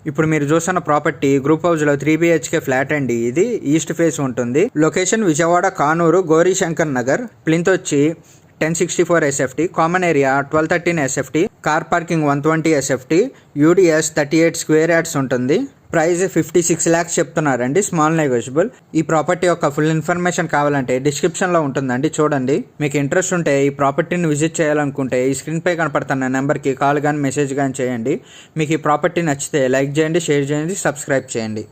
ఇప్పుడు మీరు చూస్తున్న ప్రాపర్టీ గ్రూప్ హౌస్ లో 3 BHK ఫ్లాట్ అండి. ఇది ఈస్ట్ ఫేస్ ఉంటుంది. లొకేషన్ విజయవాడ కానూరు గౌరీశంకర్ నగర్. ప్లింత్ వచ్చి 1064 SFT, common area 1213 SFT, car parking 120 SFT, UDS 38 square yards ఉంటుంది. ప్రైస్ 56 lakhs చెప్తున్నారండి, స్మాల్ నెగోషియబుల్. ఈ ప్రాపర్టీ యొక్క ఫుల్ ఇన్ఫర్మేషన్ కావాలంటే డిస్క్రిప్షన్లో ఉంటుందండి, చూడండి. మీకు ఇంట్రెస్ట్ ఉంటే ఈ ప్రాపర్టీని విజిట్ చేయాలనుకుంటే ఈ స్క్రీన్ పై కనపడుతున్న నెంబర్కి కాల్ కానీ మెసేజ్ కానీ చేయండి. మీకు ఈ ప్రాపర్టీ నచ్చితే లైక్ చేయండి, షేర్ చేయండి, సబ్స్క్రైబ్ చేయండి.